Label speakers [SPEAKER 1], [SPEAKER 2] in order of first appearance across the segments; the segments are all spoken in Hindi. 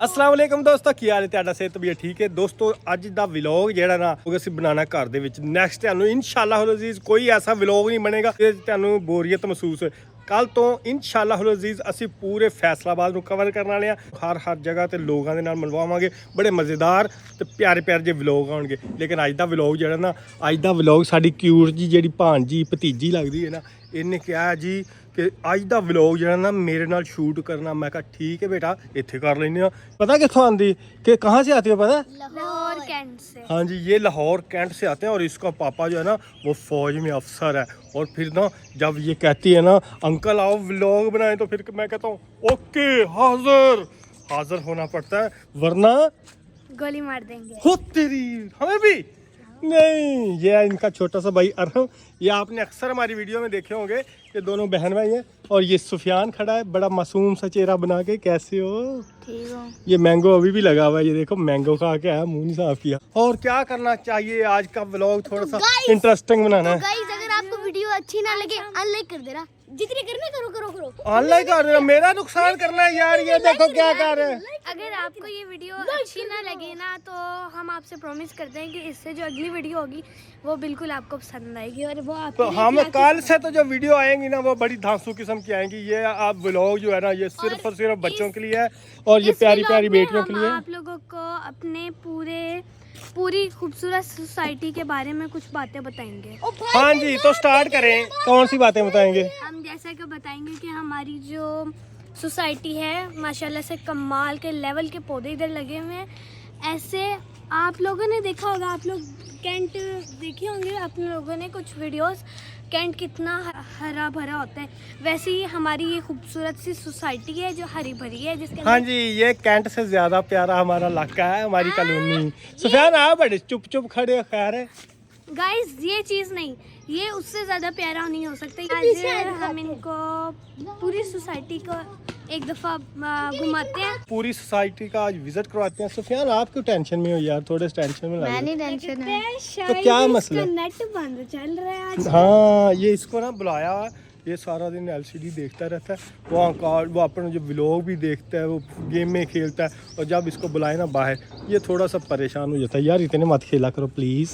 [SPEAKER 1] अस्सलाम वालेकुम दोस्तों ਕੀ ਹਾਲ ਹੈ ਤੁਹਾਡਾ ਸਿਹਤ ਵੀ ਠੀਕ ਹੈ ਦੋਸਤੋ ਅੱਜ ਦਾ ਵਲੌਗ ਜਿਹੜਾ ਨਾ ਉਹ ਅਸੀਂ ਬਣਾਉਣਾ ਘਰ ਦੇ ਵਿੱਚ ਨੈਕਸਟ ਤੁਹਾਨੂੰ ਇਨਸ਼ਾਅੱਲਾ ਅਜ਼ੀਜ਼ ਕੋਈ ਐਸਾ ਵਲੌਗ ਨਹੀਂ ਬਣੇਗਾ ਕਿ ਤੁਹਾਨੂੰ ਬੋਰੀਅਤ ਮਹਿਸੂਸ ਹੋਏ ਕੱਲ ਤੋਂ ਇਨਸ਼ਾਅੱਲਾ ਅਜ਼ੀਜ਼ ਅਸੀਂ ਪੂਰੇ ਫੈਸਲਾਬਾਦ ਨੂੰ ਕਵਰ ਕਰਨ ਵਾਲੇ ਆ ਹਰ ਜਗ੍ਹਾ ਤੇ ਲੋਕਾਂ ਦੇ ਨਾਲ ਮਿਲਵਾਵਾਂਗੇ ਬੜੇ ਮਜ਼ੇਦਾਰ ਤੇ ਪਿਆਰੇ ਜਿਹੇ ਵਲੌਗ ਆਉਣਗੇ ਲੇਕਿਨ ਅੱਜ ਦਾ ਵਲੌਗ ਜਿਹੜਾ ਨਾ ਅੱਜ ਦਾ ਵਲੌਗ ਸਾਡੀ ਕਿਊਟ ਜੀ ਜਿਹੜੀ ਭਾਂਜੀ ਭਤੀਜੀ ਲੱਗਦੀ ਹੈ ਨਾ ਇਹਨੇ ਕਿਹਾ ਜੀ कि अज का व्लॉग जो ना मेरे नाल शूट करना मैं कहा ठीक है बेटा इत्थे कर लेने पता कितों आती कि कहाँ से आती है पता
[SPEAKER 2] लाहौर कैंट से।
[SPEAKER 1] हाँ जी ये लाहौर कैंट से आते हैं और इसका पापा जो है ना वो फौज में अफसर है और फिर ना जब ये कहती है ना अंकल आओ व्लॉग बनाए तो फिर मैं कहता हूँ ओके हाजिर होना पड़ता है वरना
[SPEAKER 2] गोली मार देंगे
[SPEAKER 1] हो तेरी हमें भी नहीं। ये इनका छोटा सा भाई अरहम ये आपने अक्सर हमारी वीडियो में देखे होंगे ये दोनों बहन भाई हैं और ये सुफियान खड़ा है बड़ा मासूम सा चेहरा बना के कैसे हो
[SPEAKER 2] ठीक हो।
[SPEAKER 1] ये मैंगो अभी भी लगा हुआ है ये देखो मैंगो खा के आया मुंह नहीं साफ किया। और क्या करना चाहिए आज का व्लॉग थोड़ा सा इंटरेस्टिंग बनाना है।
[SPEAKER 2] गाइस अगर आपको वीडियो अच्छी ना लगे अनलाइक कर देना जितनी करना करो
[SPEAKER 1] ऑनलाइन कर देना मेरा नुकसान करना है यार ये देखो क्या कर रहे हैं।
[SPEAKER 2] अगर आपको ये वीडियो अच्छी ना लगे ना तो हम आपसे प्रॉमिस करते हैं कि इससे जो अगली वीडियो होगी वो बिल्कुल आपको पसंद आएगी और वो
[SPEAKER 1] तो हम कल से तो जो वीडियो आएंगी ना वो बड़ी धांसू किस्म की आएंगी। ये आप व्लॉग जो है ना ये सिर्फ और सिर्फ बच्चों के लिए है और ये प्यारी बेटियों के लिए
[SPEAKER 2] आप लोगों को अपने पूरी खूबसूरत सोसाइटी के बारे में कुछ बातें बताएंगे।
[SPEAKER 1] हाँ जी तो स्टार्ट करें कौन सी बातें बताएंगे।
[SPEAKER 2] हम जैसा कि बताएंगे कि हमारी जो सोसाइटी है माशाल्लाह से कमाल के लेवल के पौधे इधर लगे हुए हैं। ऐसे आप लोगों ने देखा होगा आप लोग कैंट देखे होंगे आप लोगों ने कुछ वीडियोस कैंट कितना हरा भरा होता है वैसे ही हमारी ये खूबसूरत सी सोसाइटी है जो हरी भरी है जिसके
[SPEAKER 1] हाँ जी ये कैंट से ज्यादा प्यारा हमारा इलाका है हमारी कॉलोनी। सुफियान आप बड़े चुप खड़े खैर है
[SPEAKER 2] गाइस ये चीज़ नहीं ये उससे ज़्यादा प्यारा नहीं हो सकता। आज हम इनको पूरी सोसाइटी को एक दफ़ा घुमाते हैं
[SPEAKER 1] पूरी सोसाइटी का आज विजिट करवाते हैं। सुफियान आप क्यों टेंशन में हो यार थोड़े टेंशन में लग रहे
[SPEAKER 2] टेंशन है
[SPEAKER 1] तो क्या मसला
[SPEAKER 2] नेट बंद चल रहा है आज।
[SPEAKER 1] हाँ ये इसको ना बुलाया ये सारा दिन एलसीडी देखता रहता है वो अपना जो व्लॉग भी देखता है वो गेम में खेलता है और जब इसको बुलाए ना बाहर ये थोड़ा सा परेशान हो जाता है यार इतने मत खेला करो प्लीज।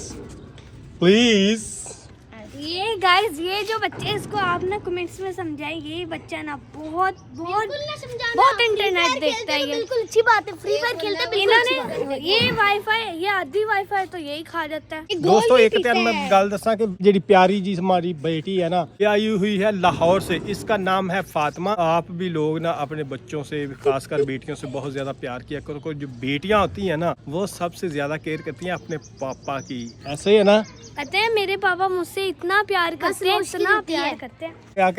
[SPEAKER 2] ये गाइस ये जो बच्चे इसको आप ना कमेंट्स में समझाइए ये बच्चा ना बहुत इंटरनेट देखता है। बिल्कुल अच्छी बात है फ्री फायर खेलते हैं इन्होंने ये वाईफाई ये आधी वाईफाई तो यही खा जाता है।
[SPEAKER 1] दोस्तों एक तेन मैं गल दसा कि जेडी प्यारी जी हमारी बेटी है ना ये आई हुई है लाहौर से इसका नाम है फातिमा। आप भी लोग ना अपने बच्चों से खासकर बेटियों से बहुत ज्यादा प्यार किया करो। जो बेटियां होती है ना वो सबसे ज्यादा केयर करती हैं अपने पापा की ऐसे ही है ना
[SPEAKER 2] कहते हैं मेरे पापा मुझसे इतना प्यार करते हैं इतना प्यार करते हैं।
[SPEAKER 1] क्या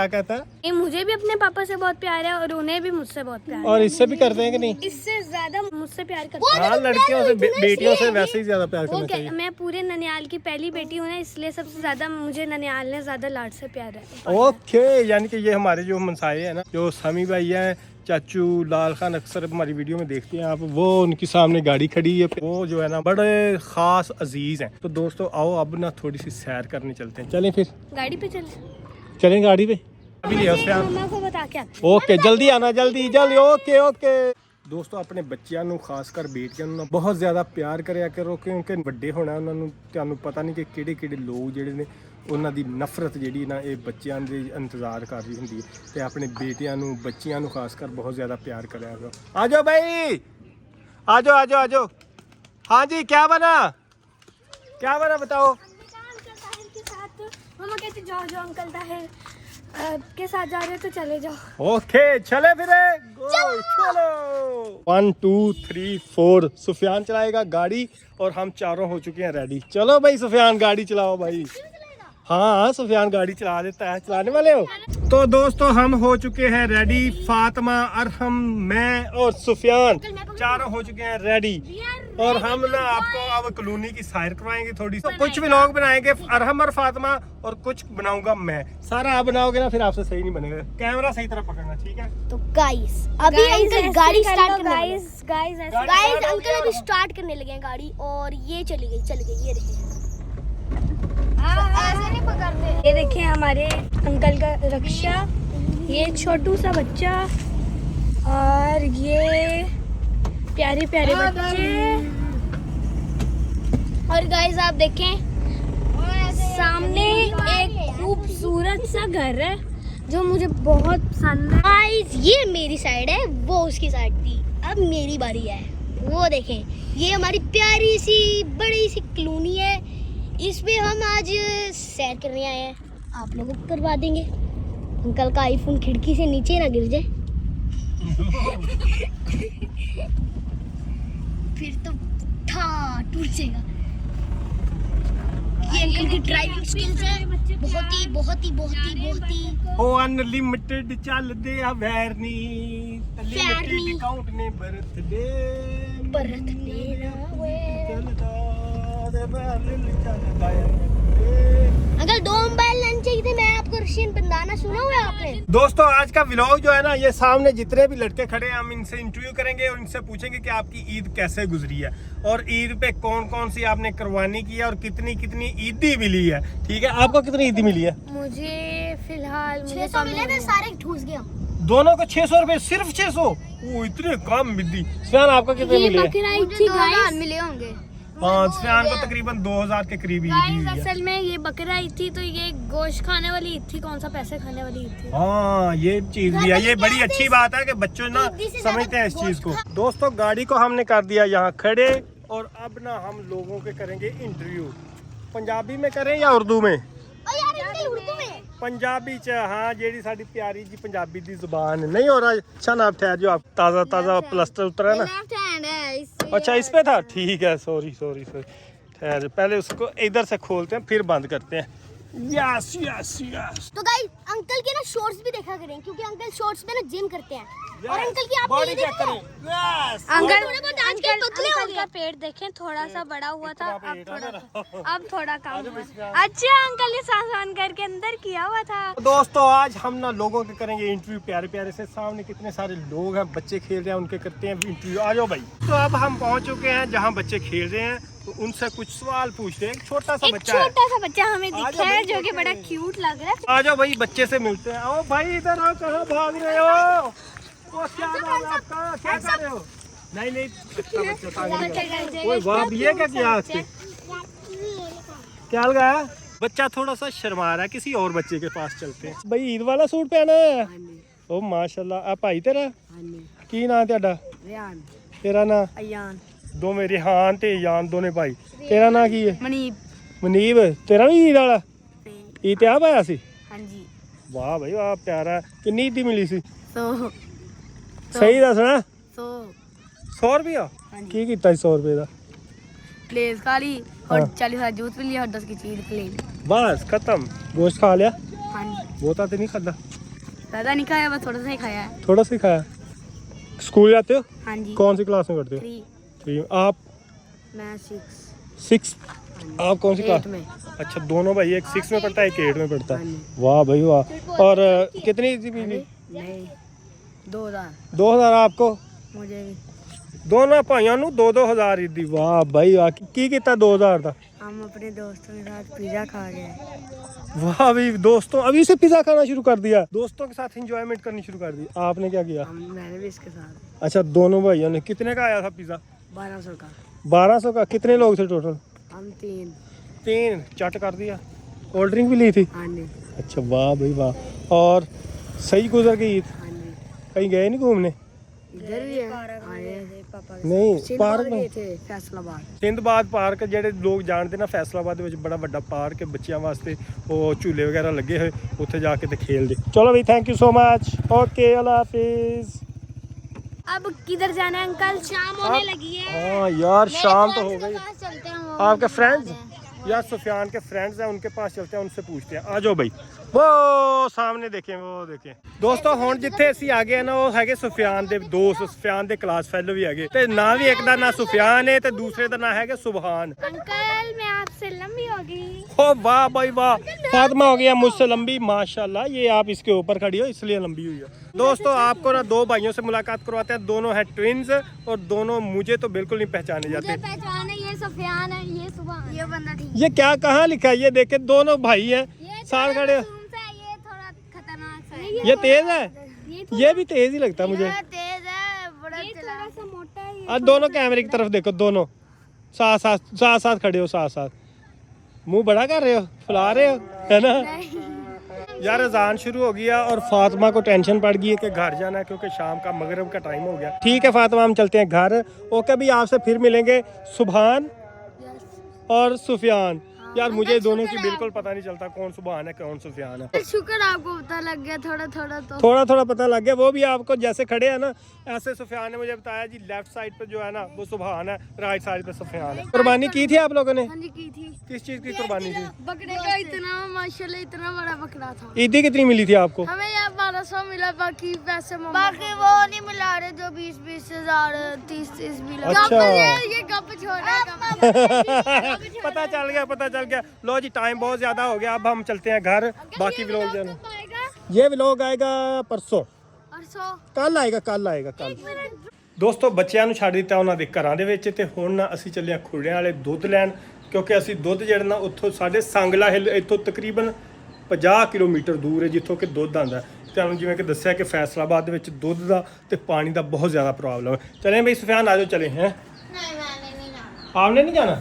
[SPEAKER 1] कहता है
[SPEAKER 2] ये मुझे भी अपने पापा से बहुत प्यार है और उन्हें भी मुझसे बहुत प्यार है
[SPEAKER 1] और इससे भी करते हैं कि नहीं
[SPEAKER 2] इससे ज्यादा मुझसे प्यार करते हैं।
[SPEAKER 1] हाँ लड़कियों से बेटियों से वैसे ही ज्यादा प्यार करना चाहिए।
[SPEAKER 2] मैं पूरे ननियाल की पहली बेटी हूँ ना इसलिए सबसे ज्यादा मुझे ननियाल ने ज्यादा लाड से प्यार है।
[SPEAKER 1] ओके यानी कि ये हमारे जो मनसाए है ना जो समी भाई है चाचू लाल खान अक्सर हमारी वीडियो में देखते हैं आप वो उनके सामने गाड़ी खड़ी है वो जो है ना बड़े खास अजीज हैं। तो दोस्तों आओ अब ना थोड़ी सी सैर करने चलते हैं चलें फिर
[SPEAKER 2] गाड़ी पे
[SPEAKER 1] चलें गाड़ी पे अभी ले
[SPEAKER 2] मम्मा को बता के आते
[SPEAKER 1] ओके जल्दी आना जल्दी ओके ਦੋਸਤੋ ਆਪਣੇ ਬੱਚਿਆਂ ਨੂੰ ਖਾਸ ਕਰ ਬੇਟੀਆਂ ਨੂੰ ਬਹੁਤ ਜ਼ਿਆਦਾ ਪਿਆਰ ਕਰਿਆ ਕਰੋ ਕਿਉਂਕਿ ਵੱਡੇ ਹੋਣਾ ਉਹਨਾਂ ਨੂੰ ਤੁਹਾਨੂੰ ਪਤਾ ਨਹੀਂ ਕਿ ਕਿਹੜੇ ਲੋਕ ਜਿਹੜੇ ਨੇ ਉਹਨਾਂ ਦੀ ਨਫ਼ਰਤ ਜਿਹੜੀ ਨਾ ਇਹ ਬੱਚਿਆਂ ਦੇ ਇੰਤਜ਼ਾਰ ਕਰ ਰਹੀ ਹੁੰਦੀ ਹੈ ਤੇ ਆਪਣੇ ਬੇਟਿਆਂ ਨੂੰ ਬੱਚਿਆਂ ਨੂੰ ਖਾਸ ਕਰ ਬਹੁਤ ਜ਼ਿਆਦਾ ਪਿਆਰ ਕਰਿਆ ਕਰੋ। ਆ ਜਾਓ ਭਾਈ ਆ ਜਾਓ हाँ जी क्या बना बताओ।
[SPEAKER 2] मम्मा कहते जाओ अंकल ताहिर के साथ जा रहे तो चले जाओ।
[SPEAKER 1] ओके चले फिर चलो 1 2 3 4 सुफियान चलाएगा गाड़ी और हम चारों हो चुके हैं रेडी। चलो भाई सुफियान गाड़ी चलाओ भाई। हाँ सुफियान गाड़ी चला देता है चलाने वाले हो। तो दोस्तों हम हो चुके हैं रेडी फातिमा अरहम मैं और सुफियान चारों हो चुके हैं रेडी और हम ना आपको अब कॉलोनी की सैर करवाएंगे थोड़ी तो कुछ भी लोग बनाएंगे अरहम और फातिमा और कुछ बनाऊंगा मैं। सारा आप बनाओगे ना फिर आपसे सही नहीं बनेगा कैमरा सही तरह पकड़ना ठीक है।
[SPEAKER 3] तो गाइस अभी अंकल गाड़ी स्टार्ट करने
[SPEAKER 2] गाइस
[SPEAKER 3] अंकल अभी स्टार्ट करने लगे हैं गाड़ी और ये चली गई ये देखिए ऐसे नहीं पकड़ते।
[SPEAKER 2] ये देखिए हमारे अंकल का रक्षा ये छोटू सा बच्चा और ये प्यारे प्यारे बच्चे। और गाइस आप देखें सामने एक खूबसूरत सा घर है जो मुझे बहुत पसंद है।
[SPEAKER 3] गाइस ये मेरी साइड है, वो उसकी साइड थी, अब मेरी बारी है। वो देखें, ये हमारी प्यारी सी बड़ी सी कॉलोनी है, इस पे हम आज सैर करने आए हैं, आप लोगों को करवा देंगे। अंकल का आईफोन खिड़की से नीचे ना गिर जाए फिर तो टूट जाएगा। ये अंकल की ड्राइविंग स्किल्स है बहुत ही बहुत ही बहुत ही बहुत ही।
[SPEAKER 1] ओ अनलिमिटेड ਚੱਲਦੇ ਆ ਵੈਰ ਨਹੀਂ ਅਨਲਿਮਿਟਡ ਅਕਾਊਂਟ ਨੇ ਬਰਥਡੇ
[SPEAKER 3] मेरा
[SPEAKER 1] ਚੱਲਦਾ ਦੇ ਬੈਲ ਚੱਲਦਾ ਆ
[SPEAKER 3] अगर 2 मोबाइल लेने चाहिए थे, मैं आपको रशियन बंदाना सुना हुआ है आपने?
[SPEAKER 1] दोस्तों आज का व्लॉग जो है ना, ये सामने जितने भी लड़के खड़े हैं हम इनसे इंटरव्यू करेंगे और इनसे पूछेंगे कि आपकी ईद कैसे गुजरी है और ईद पे कौन कौन सी आपने कुर्बानी की है और कितनी कितनी ईदी मिली है। ठीक है, आपको कितनी ईदी मिली है?
[SPEAKER 2] मुझे फिलहाल
[SPEAKER 3] 600 मिले थे, सारे ठूस गए हम।
[SPEAKER 1] दोनों को 600 रुपए, सिर्फ 600? वो इतने कम ईदी। सुफियान आपको कितने मिले?
[SPEAKER 2] बकरा ईद थी गाइस।
[SPEAKER 3] मिले होंगे।
[SPEAKER 1] हाँ, सुफियान को तकरीबन 2000 के करीब ईदी हुई है।
[SPEAKER 2] असल में ये बकरा ईद थी तो ये गोश्त खाने वाली ईद थी, कौन सा पैसे खाने वाली ईद थी।
[SPEAKER 1] हाँ, ये चीज भी है, ये बड़ी अच्छी बात है कि बच्चों ना समझते हैं इस चीज को। दोस्तों गाड़ी को हमने कर दिया यहाँ खड़े और अब ना हम लोगों के करेंगे इंटरव्यू। पंजाबी में करें या उर्दू में?
[SPEAKER 3] उर्दू में
[SPEAKER 1] पंजाबी च हाँ, जेडी साडी प्यारी जी पंजाबी दी जुबान नहीं हो रहा। अच्छा ना, आप ठहर जो, आप ताज़ा ताज़ा प्लास्टर उतरा ना।
[SPEAKER 3] लेफ्ट हैंड है इससे।
[SPEAKER 1] अच्छा इस पे था, ठीक है, सॉरी सॉरी सॉरी। ठहर, पहले उसको इधर से खोलते हैं फिर बंद करते हैं। Yes yes yes.
[SPEAKER 3] तो गाइस अंकल के ना शॉर्ट्स भी देखा करें, क्योंकि अंकल शॉर्ट्स में ना जिम करते हैं। और अंकल की आपने
[SPEAKER 1] बॉडी
[SPEAKER 3] ये
[SPEAKER 1] चेक
[SPEAKER 3] देखा
[SPEAKER 1] करें। यस।
[SPEAKER 2] अंकल
[SPEAKER 3] थोड़े बहुत आज के पतले हो
[SPEAKER 2] अंकल का
[SPEAKER 3] गए।
[SPEAKER 2] पेट देखें, थोड़ा सा बड़ा हुआ था,
[SPEAKER 1] इतना पेट है मेरा।
[SPEAKER 2] अब थोड़ा कम हुआ। अच्छा अंकल ने सांस करके अंदर किया हुआ था।
[SPEAKER 1] दोस्तों आज हम ना लोगों के करेंगे इंटरव्यू, प्यारे प्यारे से। सामने कितने सारे लोग हैं, बच्चे खेल रहे हैं, उनके करते हैं इंटरव्यू। आ जाओ भाई। तो अब हम पहुंच चुके हैं जहां बच्चे खेल रहे हैं, तो उनसे कुछ सवाल पूछते हैं। एक छोटा सा
[SPEAKER 2] एक
[SPEAKER 1] बच्चा है,
[SPEAKER 2] छोटा सा बच्चा हमें
[SPEAKER 1] आ
[SPEAKER 2] दिखा
[SPEAKER 1] जाओ
[SPEAKER 2] है
[SPEAKER 1] भाई,
[SPEAKER 2] जो कि बड़ा क्यूट लग रहा है।
[SPEAKER 1] आ जाओ भाई, बच्चे से मिलते हैं। आओ भाई इधर आओ, कहाँ भाग रहे हो? वो क्या नाम है आपका, क्या कर रहे हो? नहीं नहीं, अच्छा बच्चा तंग नहीं कर रहा। ओए वाह, ये क्या किया आपके? क्या लगाया? बच्चा थोड़ा सा शर्मा रहा है, किसी और बच्चे के पास चलते हैं। भाई ईद वाला सूट पहना है? ओ माशाल्लाह। आ भाई तेरा की नाम तेरा? तेरा ना? दो मेरे हान ते यान दोने भाई। तेरा ना की है? मनीब। तेरा भी ईद वाला? ईद ते आ पाया सी? वाह भाई वाह, प्यारा। कितनी ईदी मिली सी? सही दसना। 100 रुपया? की कीता 100 रुपए का?
[SPEAKER 2] प्लेस खा ली और 40 जूस पी लिया और 10 की चीज प्लेन।
[SPEAKER 1] बस खत्म। गोश्त खा लिया?
[SPEAKER 2] हाँ जी,
[SPEAKER 1] बहुत तो नहीं खाता?
[SPEAKER 2] ज्यादा नहीं खाया, बस थोड़ा सा ही खाया है।
[SPEAKER 1] थोड़ा सा ही खाया। स्कूल जाते हो?
[SPEAKER 2] हाँ जी।
[SPEAKER 1] कौन सी क्लास में पढ़ते हो?
[SPEAKER 2] 3।
[SPEAKER 1] आप?
[SPEAKER 2] मैं
[SPEAKER 1] 6। आप कौन सी क्लास?
[SPEAKER 2] 8 में।
[SPEAKER 1] अच्छा, दोनों भाई, एक 6 में पढ़ता है, एक 8 में पढ़ता है।
[SPEAKER 2] हाँ जी।
[SPEAKER 1] वाह भाई वाह। और कितनी ईदी मिली?
[SPEAKER 2] नहीं 2000
[SPEAKER 1] 2000 आपको?
[SPEAKER 2] मुझे भी।
[SPEAKER 1] दोनों भाइयों ਨੂੰ 2-2000 ईदी। वाह भाई वाह। की कीता 2000 ਦਾ?
[SPEAKER 2] हम अपने दोस्तों के साथ पिज्जा खा गए।
[SPEAKER 1] वाह भाई, दोस्तों अभी से पिज्जा खाना शुरू कर दिया, दोस्तों के साथ एंजॉयमेंट करनी शुरू कर दी। आपने क्या किया?
[SPEAKER 2] मैंने भी इसके साथ।
[SPEAKER 1] अच्छा, दोनों भाइयों ने। कितने का आया था पिज्जा?
[SPEAKER 2] 1200 का।
[SPEAKER 1] 1200 का। कितने लोग थे टोटल?
[SPEAKER 2] हम 3।
[SPEAKER 1] 3 चट कर दिया। कोल्ड ड्रिंक भी ली थी?
[SPEAKER 2] हाँ जी।
[SPEAKER 1] अच्छा वाह भाई वाह। और सही गुजर गई ईद?
[SPEAKER 2] हाँ जी।
[SPEAKER 1] कहीं गए नहीं घूमने?
[SPEAKER 2] इधर भी आए पापा
[SPEAKER 1] नहीं, पार्क में
[SPEAKER 2] थे फैसलाबाद।
[SPEAKER 1] ਸਿੰਧਬਾਦ ਪਾਰਕ, ਜਿਹੜੇ ਲੋਕ ਜਾਣਦੇ ਨਾ, ਫੈਸਲਾਬਾਦ ਦੇ ਵਿੱਚ ਬੜਾ ਵੱਡਾ ਪਾਰਕ ਹੈ ਬੱਚਿਆਂ ਵਾਸਤੇ। ਉਹ ਝੂਲੇ ਵਗੈਰਾ ਲੱਗੇ ਹੋਏ, ਉੱਥੇ ਜਾ ਕੇ ਤੇ ਖੇਲਦੇ। ਚਲੋ ਭਾਈ, thank you so much. Okay, अल्लाह हाफिज।
[SPEAKER 2] अब किधर जाना है अंकल? शाम होने लगी है।
[SPEAKER 1] हाँ यार, शाम तो हो गई।
[SPEAKER 3] चलते हैं
[SPEAKER 1] आपके फ्रेंड्स? यार सुफियान के फ्रेंड्स हैं, उनके पास चलते हैं, उनसे पूछते हैं। आ जाओ भाई। वो सामने देखें, वो देखें। दोस्तों ਹੁਣ ਜਿੱਥੇ ਅਸੀਂ ਆ ਗਏ ਨਾ, ਉਹ ਹੈਗੇ ਸੁਫਿਆਨ ਦੇ ਦੋਸਤ, ਸੁਫਿਆਨ ਦੇ ਕਲਾਸ ਫੈਲੋ ਵੀ ਹੈਗੇ। ਤੇ ਨਾਂ ਵੀ ਇੱਕ ਦਾ ਨਾਂ ਸੁਫਿਆਨ ਹੈ ਤੇ ਦੂਸਰੇ ਦਾ ਨਾਂ ਹੈਗਾ सुबहान।
[SPEAKER 2] अंकल मैं आपसे लंबी हो गई।
[SPEAKER 1] ओ वाह भाई वाह, फातिमा हो गया मुझसे लंबी माशाल्लाह। ये आप इसके ऊपर खड़ी हो इसलिए लंबी हुई है। दोस्तों आपको ना 2 भाइयों से मुलाकात करवाते हैं, दोनों हैं ट्विन्स और दोनों मुझे तो बिल्कुल नहीं पहचाने जाते।
[SPEAKER 3] पहचान है, ये सुफियान है, ये सुबह ये बंदा ठीक
[SPEAKER 1] ये क्या कहाँ लिखा है? ये देखे, दोनों भाई हैं साथ खड़े।
[SPEAKER 3] ये थोड़ा खतरनाक सा है।
[SPEAKER 1] ये तेज है, ये भी तेज ही लगता है मुझे।
[SPEAKER 3] तेज है, बड़ा
[SPEAKER 2] ये थोड़ा सा मोटा है,
[SPEAKER 1] आज दोनों कैमरे की तरफ देखो, दोनों साथ खड़े हो, साथ मुंह बड़ा कर रहे हो, फुला रहे हो, है ना। यार अजान शुरू हो गया और फातिमा को टेंशन पड़ गई है कि घर जाना है क्योंकि शाम का मगरिब का टाइम हो गया। ठीक है फातिमा, हम चलते हैं घर। ओके भी, आपसे फिर मिलेंगे सुभान और सुफियान। यार मुझे दोनों की बिल्कुल पता नहीं चलता कौन सुभान है कौन सुफियान है।
[SPEAKER 2] शुक्र आपको पता लग गया थोड़ा
[SPEAKER 1] पता लग गया। वो भी आपको जैसे खड़े हैं ना ऐसे सुफियान ने मुझे बताया जी, लेफ्ट साइड पे जो है ना वो सुभान है, राइट साइड पे सुफियान है। कुर्बानी की थी आप लोगों ने?
[SPEAKER 2] हाँ जी की थी।
[SPEAKER 1] किस चीज की कुर्बानी थी?
[SPEAKER 2] बकरे का इतना माशाल्लाह इतना बड़ा बकरा था।
[SPEAKER 1] ईदी कितनी मिली थी आपको?
[SPEAKER 2] हमें यार 1200 मिला, बाकी पैसे बाकी वो नहीं मिला रहे जो 20-20 हजार 30-30 मिला।
[SPEAKER 1] अच्छा।
[SPEAKER 2] ये गप छोड़ा
[SPEAKER 1] पता चल गया। लो जी, टाइम बहुत ज्यादा हो गया, अब हम चलते हैं घर। बाकी व्लॉग जाना, ये व्लॉग आएगा परसों, ਕੱਲ ਆਏਗਾ। ਦੋਸਤੋ ਬੱਚਿਆਂ ਨੂੰ ਛੱਡ ਦਿੱਤਾ ਉਹਨਾਂ ਦੇ ਘਰਾਂ ਦੇ ਵਿੱਚ ਤੇ ਹੁਣ ਅਸੀਂ ਚੱਲੇ ਆ ਖੁਰੜਿਆਂ ਵਾਲੇ ਦੁੱਧ ਲੈਣ, ਕਿਉਂਕਿ ਅਸੀਂ ਦੁੱਧ ਜਿਹੜਾ ਨਾ ਉੱਥੋਂ ਸਾਡੇ ਸੰਗਲਾ ਹਿੱਲ ਇੱਥੋਂ ਤਕਰੀਬਨ 50 ਕਿਲੋਮੀਟਰ ਦੂਰ ਹੈ ਜਿੱਥੋਂ ਕਿ ਦੁੱਧ ਆਉਂਦਾ। ਤੁਹਾਨੂੰ ਜਿਵੇਂ ਕਿ ਦੱਸਿਆ ਕਿ ਫੈਸਲਾਬਾਦ ਦੇ ਵਿੱਚ ਦੁੱਧ ਦਾ ਤੇ ਪਾਣੀ ਦਾ ਬਹੁਤ ਜ਼ਿਆਦਾ ਪ੍ਰੋਬਲਮ ਹੈ। ਚਲੇ ਬਈ ਸੁਫਿਆਨ ਆ ਜਾਓ, ਚਲੇ हैं। आपने नहीं जाना?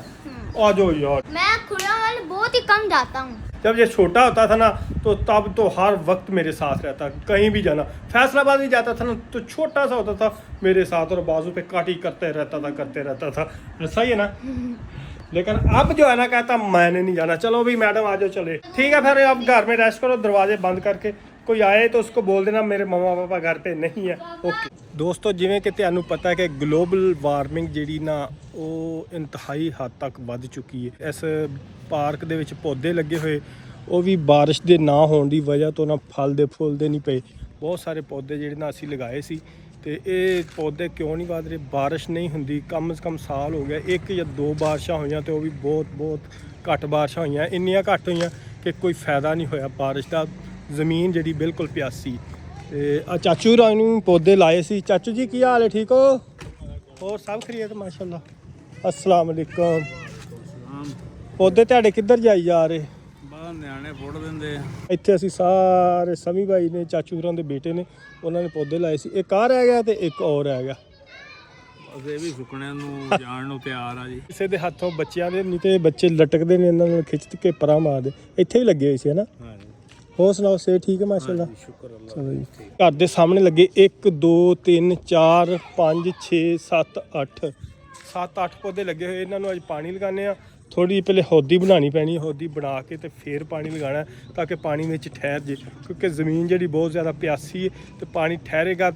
[SPEAKER 1] आ जाओ यार।
[SPEAKER 3] मैं खुला वाले बहुत ही कम जाता हूँ।
[SPEAKER 1] जब ये छोटा होता था ना तो तब तो हर वक्त मेरे साथ रहता, कहीं भी जाना। फैसलाबाद भी जाता था ना तो छोटा सा होता था मेरे साथ और बाजू पे काटी करते रहता था। सही है ना। लेकिन अब जो है ना कहता मैंने नहीं जाना। चलो भी मैडम आ जाओ, चले। ठीक है फिर आप घर में रेस्ट करो, दरवाजे बंद करके। कोई आए तो उसको बोल देना मेरे मम्मा पापा घर पे नहीं है। ओके ਦੋਸਤੋ, ਜਿਵੇਂ ਕਿ ਤੁਹਾਨੂੰ ਪਤਾ ਹੈ ਕਿ ਗਲੋਬਲ ਵਾਰਮਿੰਗ ਜਿਹੜੀ ਨਾ ਉਹ ਇੰਤਹਾਈ ਹੱਦ ਤੱਕ ਵੱਧ ਚੁੱਕੀ ਹੈ। ਇਸ ਪਾਰਕ ਦੇ ਵਿੱਚ ਪੌਦੇ ਲੱਗੇ ਹੋਏ, ਉਹ ਵੀ ਬਾਰਿਸ਼ ਦੇ ਨਾ ਹੋਣ ਦੀ ਵਜ੍ਹਾ ਤੋਂ ਨਾ ਫਲਦੇ ਫੁੱਲਦੇ ਨਹੀਂ ਪਏ। ਬਹੁਤ ਸਾਰੇ ਪੌਦੇ ਜਿਹੜੇ ਨਾ ਅਸੀਂ ਲਗਾਏ ਸੀ ਤੇ ਇਹ ਪੌਦੇ ਕਿਉਂ ਨਹੀਂ ਵਧ ਰਹੇ? ਬਾਰਿਸ਼ ਨਹੀਂ ਹੁੰਦੀ, ਕਮ ਸੇ ਕਮ ਸਾਲ ਹੋ ਗਿਆ, 1 ਜਾਂ 2 ਬਾਰਿਸ਼ਾਂ ਹੋਈਆਂ ਤੇ ਉਹ ਵੀ ਬਹੁਤ ਘੱਟ ਬਾਰਿਸ਼ਾਂ ਹੋਈਆਂ। ਇੰਨੀਆਂ ਘੱਟ ਹੋਈਆਂ ਕਿ ਕੋਈ ਫਾਇਦਾ ਨਹੀਂ ਹੋਇਆ ਬਾਰਿਸ਼ ਦਾ। ਜ਼ਮੀਨ ਜਿਹੜੀ ਬਿਲਕੁਲ ਪਿਆਸੀ। ਤੇ ਆ ਚਾਚੂ ਰਾਜ ਨੂੰ ਪੌਦੇ ਲਾਏ ਸੀ। ਚਾਚੂ ਜੀ ਕੀ ਹਾਲ ਹੈ, ਠੀਕ ਹੋ? ਹੋਰ ਸਭ ਖੈਰੀਅਤ ਮਾਸ਼ਾਅੱਲਾ। अस्सलाम वालेकुम। ਪੌਦੇ ਤੁਹਾਡੇ ਕਿੱਧਰ ਜਾਈ ਜਾ ਰਹੇ?
[SPEAKER 4] ਬਾਹਰ ਨਿਆਣੇ ਫੋੜ ਦਿੰਦੇ ਆ।
[SPEAKER 1] ਇੱਥੇ ਅਸੀਂ ਸਾਰੇ ਸਮੀ ਭਾਈ ਨੇ, ਚਾਚੂ ਹੋਰਾਂ ਦੇ ਬੇਟੇ ਨੇ, ਉਹਨਾਂ ਨੇ ਪੌਦੇ ਲਾਏ ਸੀ। ਇੱਕ ਆ ਰਹਿ ਗਿਆ ਤੇ ਇੱਕ ਹੋਰ ਰਹਿ ਗਿਆ।
[SPEAKER 4] ਬਸ ਇਹ ਵੀ ਸੁੱਕਣੇ ਨੂੰ ਜਾਣ ਨੂੰ ਤਿਆਰ ਆ ਜੀ।
[SPEAKER 1] ਕਿਸੇ ਦੇ ਹੱਥੋਂ ਬੱਚਿਆਂ ਦੇ, ਨਹੀਂ ਤੇ ਬੱਚੇ ਲਟਕਦੇ ਨੇ, ਇਹਨਾਂ ਨੂੰ ਖਿੱਚ ਕੇ ਪਰਾਂ ਮਾਰਦੇ। ਇੱਥੇ ਵੀ ਲੱਗੇ ਹੋਏ ਸੀ ਹੈ ਨਾ। ਹੋਰ ਸੁਣਾਓ, ਸੇ ਠੀਕ ਹੈ ਮਾਸ਼ਾਅੱਲਾ?
[SPEAKER 4] ਸ਼ੁਕਰ ਅੱਲਾ।
[SPEAKER 1] ਚਲੋ ਜੀ, ਘਰ ਦੇ ਸਾਹਮਣੇ ਲੱਗੇ 1 2 3 4 5 6 7 8 ਪੌਦੇ ਲੱਗੇ ਹੋਏ। ਇਹਨਾਂ ਨੂੰ ਅੱਜ ਪਾਣੀ ਲਗਾਉਂਦੇ ਆ। ਥੋੜੀ ਪਹਿਲੇ ਹੌਦੀ ਬਣਾਉਣੀ ਪੈਣੀ ਹੈ, ਹੌਦੀ ਬਣਾ ਕੇ ਤੇ ਫਿਰ ਪਾਣੀ ਲਗਾਉਣਾ ਤਾਂ ਕਿ ਪਾਣੀ ਵਿੱਚ ਠਹਿਰ ਜੇ, ਕਿਉਂਕਿ ਜ਼ਮੀਨ ਜਿਹੜੀ ਬਹੁਤ ਜ਼ਿਆਦਾ ਪਿਆਸੀ ਹੈ ਤੇ ਪਾਣੀ ਠਹਿਰੇਗਾ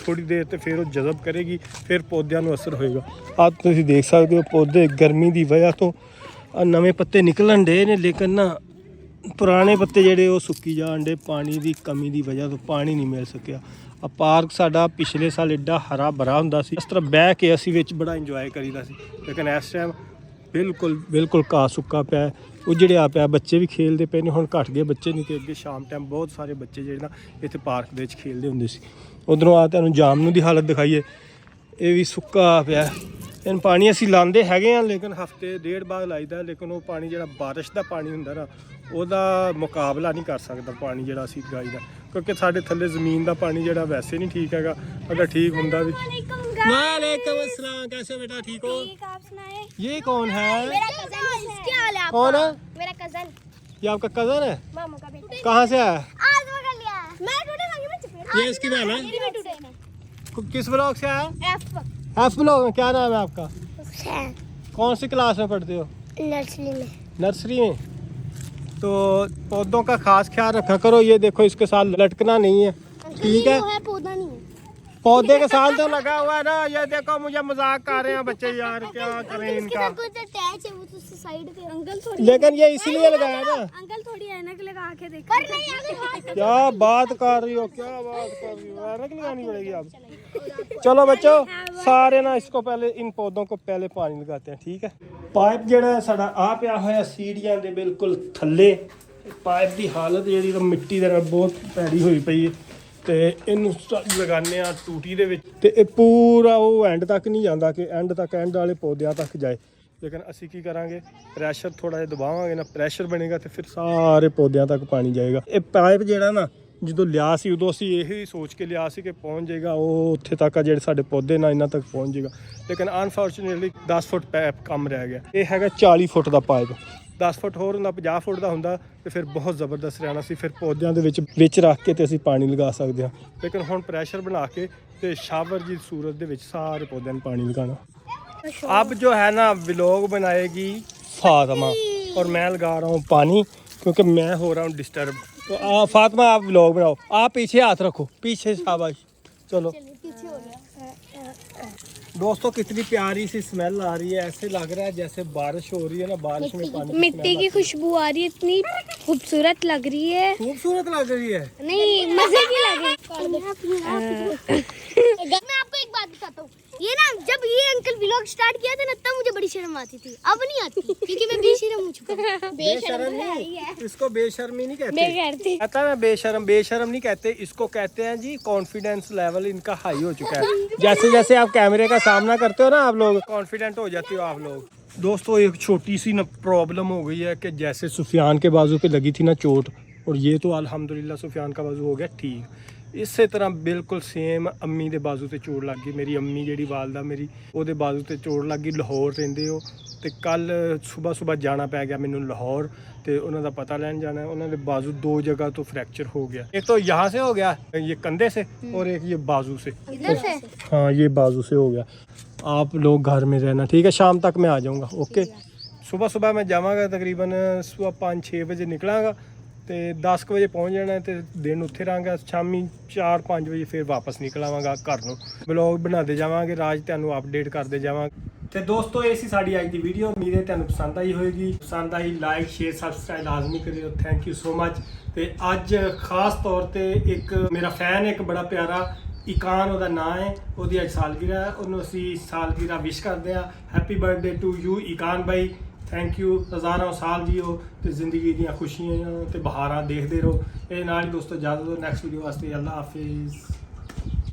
[SPEAKER 1] ਥੋੜੀ ਦੇਰ ਤੇ ਫਿਰ ਉਹ ਜਜ਼ਬ ਕਰੇਗੀ, ਫਿਰ ਪੌਦਿਆਂ ਨੂੰ ਅਸਰ ਹੋਏਗਾ। ਆਹ ਤੁਸੀਂ ਦੇਖ ਸਕਦੇ ਹੋ ਪੌਦੇ ਗਰਮੀ ਦੀ ਵਜ੍ਹਾ ਤੋਂ ਨਵੇਂ ਪੱਤੇ ਨਿਕਲਣ ਡੇ ਨੇ, ਲੇਕਿਨ ਨਾ ਪੁਰਾਣੇ ਪੱਤੇ ਜਿਹੜੇ ਉਹ ਸੁੱਕੀ ਜਾਣ ਡੇ, ਪਾਣੀ ਦੀ ਕਮੀ ਦੀ ਵਜ੍ਹਾ ਤੋਂ ਪਾਣੀ ਨਹੀਂ ਮਿਲ ਸਕਿਆ। ਆ ਪਾਰਕ ਸਾਡਾ ਪਿਛਲੇ ਸਾਲ ਐਡਾ ਹਰਾ ਭਰਾ ਹੁੰਦਾ ਸੀ, ਇਸ ਤਰ੍ਹਾਂ ਬਹਿ ਕੇ ਅਸੀਂ ਵਿੱਚ ਬੜਾ ਇੰਜੋਏ ਕਰੀਦਾ ਸੀ। ਲੇਕਿਨ ਇਸ ਟਾਈਮ ਬਿਲਕੁਲ ਘਾਹ ਸੁੱਕਾ ਪਿਆ, ਉਜੜਿਆ ਪਿਆ। ਬੱਚੇ ਵੀ ਖੇਲਦੇ ਪਏ ਨੇ, ਹੁਣ ਘਟ ਗਏ ਬੱਚੇ, ਨਹੀਂ ਤੇ ਅੱਗੇ ਸ਼ਾਮ ਟਾਈਮ ਬਹੁਤ ਸਾਰੇ ਬੱਚੇ ਜਿਹੜੇ ਨਾ ਇੱਥੇ ਪਾਰਕ ਦੇ ਵਿੱਚ ਖੇਲਦੇ ਹੁੰਦੇ ਸੀ। ਉਧਰੋਂ ਆ ਤੁਹਾਨੂੰ ਜਾਮਨੂ ਦੀ ਹਾਲਤ ਦਿਖਾਈਏ, ਇਹ ਵੀ ਸੁੱਕਾ ਪਿਆ। ਇਹਨੂੰ ਪਾਣੀ ਅਸੀਂ ਲਾਉਂਦੇ ਹੈਗੇ ਆ, ਲੇਕਿਨ ਹਫਤੇ ਡੇਢ ਬਾਅਦ ਲਾਈਦਾ। ਲੇਕਿਨ ਉਹ ਪਾਣੀ ਜਿਹੜਾ ਬਾਰਿਸ਼ ਦਾ ਪਾਣੀ ਹੁੰਦਾ ਨਾ, ਉਹਦਾ ਮੁਕਾਬਲਾ ਨਹੀਂ ਕਰ ਸਕਦਾ ਪਾਣੀ ਜਿਹੜਾ ਅਸੀਂ ਲਗਾਈਦਾ, ਕਿਉਂਕਿ ਸਾਡੇ ਥੱਲੇ ਜ਼ਮੀਨ ਦਾ ਪਾਣੀ ਜਿਹੜਾ ਵੈਸੇ ਨਹੀਂ ਠੀਕ ਹੈਗਾ। अगर ठीक होता भी। वालेकुम अस्सलाम, कैसे बेटा, ठीक हो?
[SPEAKER 2] आप सुनाए?
[SPEAKER 1] ये कौन है?
[SPEAKER 3] मेरा कजन है। क्या हाल है आपका?
[SPEAKER 1] कौन है?
[SPEAKER 3] मेरा कजन,
[SPEAKER 1] ये आपका कजन है?
[SPEAKER 3] मामा का बेटा।
[SPEAKER 1] कहाँ से आया?
[SPEAKER 3] आज पकड़ लिया। मैं टूटे खाऊंगी, मैं चुप।
[SPEAKER 1] ये इसकी बहन है?
[SPEAKER 3] मेरी भी टूटे है।
[SPEAKER 1] किस ब्लॉक से आया?
[SPEAKER 3] एफ
[SPEAKER 1] एफ ब्लॉक में। क्या नाम है आपका?
[SPEAKER 3] है
[SPEAKER 1] कौन सी क्लास में पढ़ते हो?
[SPEAKER 3] नर्सरी में।
[SPEAKER 1] नर्सरी में। तो पौधों का खास ख्याल रखा करो। ये देखो, इसके साथ लटकना नहीं है, ठीक है?
[SPEAKER 3] वो है पौधा नहीं है।
[SPEAKER 1] पौधे के साथ तो लगा हुआ है ना। ये देखो, मुझे मजाक कर रहे हैं बच्चे यार, क्या करें इनका।
[SPEAKER 3] कुछ अटैच है वो तो साइड पे। अंकल थोड़ी,
[SPEAKER 1] लेकिन ये इसलिए लगाया ना।
[SPEAKER 2] अंकल थोड़ी ऐनक लगा के देखो।
[SPEAKER 3] पर नहीं आगे
[SPEAKER 1] क्या बात कर रही हो, क्या बात कर रही हो? ऐनक लगानी पड़ेगी अब। चलो बच्चों, सारे ना इसको पहले, इन पौधों को पहले पानी लगाते हैं, ठीक है? पाइप ਜਿਹੜਾ ਸਾਡਾ ਆ ਪਿਆ ਹੋਇਆ ਸੀੜੀਆਂ ਦੇ ਬਿਲਕੁਲ ਥੱਲੇ। ਪਾਈਪ ਦੀ ਹਾਲਤ ਜਿਹੜੀ ਤਾਂ ਮਿੱਟੀ ਦੇ ਨਾਲ ਬਹੁਤ ਭੈੜੀ ਹੋਈ ਪਈ ਹੈ ਤੇ ਇਹਨੂੰ ਲਗਾਉਂਦੇ ਆ ਟੂਟੀ ਦੇ ਵਿੱਚ ਤੇ ਇਹ ਪੂਰਾ ਉਹ ਐਂਡ ਤੱਕ ਨਹੀਂ ਜਾਂਦਾ ਕਿ ਐਂਡ ਵਾਲੇ ਪੌਦਿਆਂ ਤੱਕ ਜਾਏ। ਲੇਕਿਨ ਅਸੀਂ ਕੀ ਕਰਾਂਗੇ, ਪ੍ਰੈਸ਼ਰ ਥੋੜਾ ਜਿਹਾ ਦਬਾਵਾਂਗੇ ਨਾ, ਪ੍ਰੈਸ਼ਰ ਬਣੇਗਾ ਤੇ ਫਿਰ ਸਾਰੇ ਪੌਦਿਆਂ ਤੱਕ ਪਾਣੀ ਜਾਏਗਾ। ਇਹ ਪਾਈਪ ਜਿਹੜਾ ਨਾ ਜਦੋਂ ਲਿਆ ਸੀ ਉਦੋਂ ਅਸੀਂ ਇਹੀ ਸੋਚ ਕੇ ਲਿਆ ਸੀ ਕਿ ਪਹੁੰਚ ਜਾਏਗਾ ਉਹ ਉੱਥੇ ਤੱਕ ਆ, ਜਿਹੜੇ ਸਾਡੇ ਪੌਦੇ ਨਾ ਇਹਨਾਂ ਤੱਕ ਪਹੁੰਚ ਜਾਏਗਾ, ਲੇਕਿਨ ਅਨਫੋਰਚੂਨੇਟਲੀ 10 ਫੁੱਟ ਪੈਪ ਕੰਮ ਰਹਿ ਗਿਆ। ਇਹ ਹੈਗਾ 40 ਫੁੱਟ ਦਾ ਪਾਈਪ, 10 ਫੁੱਟ ਹੋਰ ਹੁੰਦਾ 50 ਫੁੱਟ ਦਾ ਹੁੰਦਾ ਤੇ ਫਿਰ ਬਹੁਤ ਜ਼ਬਰਦਸਤ ਰਹਿਣਾ ਸੀ। ਫਿਰ ਪੌਦਿਆਂ ਦੇ ਵਿੱਚ ਰੱਖ ਕੇ ਤੇ ਅਸੀਂ ਪਾਣੀ ਲਗਾ ਸਕਦੇ ਹਾਂ, ਲੇਕਿਨ ਹੁਣ ਪ੍ਰੈਸ਼ਰ ਬਣਾ ਕੇ ਤੇ ਸ਼ਾਵਰ ਦੀ ਸੂਰਤ ਦੇ ਵਿੱਚ ਸਾਰੇ ਪੌਦਿਆਂ ਨੂੰ ਪਾਣੀ ਲਗਾਣਾ। अब जो है ना व्लॉग बनाएगी फातिमा और मैं लगा रहा हूँ पानी क्योंकि मैं हो रहा हूँ डिस्टर्ब। तो फातिमा आप व्लॉग बनाओ, आप पीछे हाथ रखो, पीछे शाबाश। चलो दोस्तों कितनी प्यारी सी स्मेल आ रही है, ऐसे लग रहा है जैसे बारिश हो रही है ना, बारिश में पानी
[SPEAKER 2] मिट्टी की खुशबू आ रही है, इतनी खूबसूरत लग रही है।
[SPEAKER 1] खूबसूरत लग रही है,
[SPEAKER 2] नहीं मजे की लग रही
[SPEAKER 3] मैं आपको एक बात बताता हूँ, ये ना जब ये अंकल व्लॉग स्टार्ट किया था ना तब मुझे बड़ी शर्म आती थी, अब नहीं आती क्योंकि मैं बेशर्म हो चुका हूँ।
[SPEAKER 1] बेशर्म नहीं, इसको बेशर्मी नहीं कहते।
[SPEAKER 2] मैं कहती
[SPEAKER 1] कहता है मैं बेशर्म नहीं कहते, इसको कहते हैं जी कॉन्फिडेंस लेवल इनका हाई हो चुका है। जैसे जैसे आप कैमरे का सामना करते हो ना, आप लोग कॉन्फिडेंट हो जाते हो आप लोग। दोस्तों एक छोटी सी ना प्रॉब्लम हो गई है कि जैसे सुफियान के बाजू पे लगी थी ना चोट, और ये तो अल्हम्दुलिल्लाह सुफियान का बाजू हो गया ठीक, ਇਸੇ ਤਰ੍ਹਾਂ ਬਿਲਕੁਲ ਸੇਮ ਅੰਮੀ ਦੇ ਬਾਜ਼ੂ ਤੇ ਚੋਟ ਲੱਗ ਗਈ। ਮੇਰੀ ਅੰਮੀ ਜਿਹੜੀ ਵਾਲਦਾ ਮੇਰੀ, ਉਹਦੇ ਬਾਜ਼ੂ ਤੇ ਚੋਟ ਲੱਗ ਗਈ। ਲਾਹੌਰ ਰਹਿੰਦੇ ਹੋ ਤੇ ਕੱਲ ਸਵੇਰ ਜਾਣਾ ਪੈ ਗਿਆ ਮੈਨੂੰ ਲਾਹੌਰ, ਤੇ ਉਹਨਾਂ ਦਾ ਪਤਾ ਲੈਣ ਜਾਣਾ। ਉਹਨਾਂ ਦੇ ਬਾਜ਼ੂ 2 जगह तो फ्रैक्चर हो गया, एक तो यहाँ से हो गया ये कंधे से और एक ये बाजू से।
[SPEAKER 3] इधर से?
[SPEAKER 1] हाँ ये बाजू से हो गया। आप लोग घर में रहना ठीक है, शाम तक मैं आ जाऊँगा। ओके सुबह मैं जावांगा, तकरीबन सुबह 5-6 बजे निकलांगा ਤੇ 10 ਵਜੇ ਪਹੁੰਚ ਜਾਣਾ ਤੇ ਦਿਨ ਉੱਥੇ ਰਹਾਂਗਾ। ਸ਼ਾਮੀ 4-5 ਵਜੇ ਫਿਰ ਵਾਪਸ ਨਿਕਲ ਆਵਾਂਗਾ ਘਰ ਨੂੰ। ਵਲੌਗ ਬਣਾਉਂਦੇ ਜਾਵਾਂਗੇ, ਰਾਜ ਤੁਹਾਨੂੰ ਅਪਡੇਟ ਕਰਦੇ ਜਾਵਾਂਗੇ। ਤੇ ਦੋਸਤੋ ਇਹ ਸੀ ਸਾਡੀ ਅੱਜ ਦੀ ਵੀਡੀਓ, ਉਮੀਦ ਹੈ ਤੁਹਾਨੂੰ ਪਸੰਦ ਆਈ ਹੋਵੇਗੀ। ਪਸੰਦ ਆਈ ਲਾਈਕ ਸ਼ੇਅਰ ਸਬਸਕ੍ਰਾਈਬ ਲਾਜ਼ਮੀ ਕਰਿਓ। Thank you so much. ਤੇ ਅੱਜ ਖਾਸ ਤੌਰ ਤੇ ਇੱਕ ਮੇਰਾ ਫੈਨ, ਇੱਕ ਬੜਾ ਪਿਆਰਾ ਇਕਾਨ ਉਹਦਾ ਨਾਂ ਹੈ, ਉਹਦੀ ਅੱਜ ਸਾਲਗਿਰਾ, ਉਹਨੂੰ ਅਸੀਂ ਸਾਲਗਿਰਾ ਵਿਸ਼ ਕਰਦੇ ਹਾਂ। ਹੈਪੀ ਬਰਥਡੇ ਟੂ ਯੂ ਇਕਾਨ ਬਾਈ, ਥੈਂਕ ਯੂ। ਹਜ਼ਾਰਾਂ ਸਾਲ ਜੀਓ ਤੇ ਜ਼ਿੰਦਗੀ ਦੀਆਂ ਖੁਸ਼ੀਆਂ ਤੇ ਬਹਾਰਾਂ ਦੇਖਦੇ ਰਹੋ। ਇਹ ਨਾਲ ਹੀ ਦੋਸਤੋ ਇਜਾਜ਼ਤ ਦਿਓ, ਨੈਕਸਟ ਵੀਡੀਓ ਵਾਸਤੇ ਅੱਲਾ ਹਾਫਿਜ਼।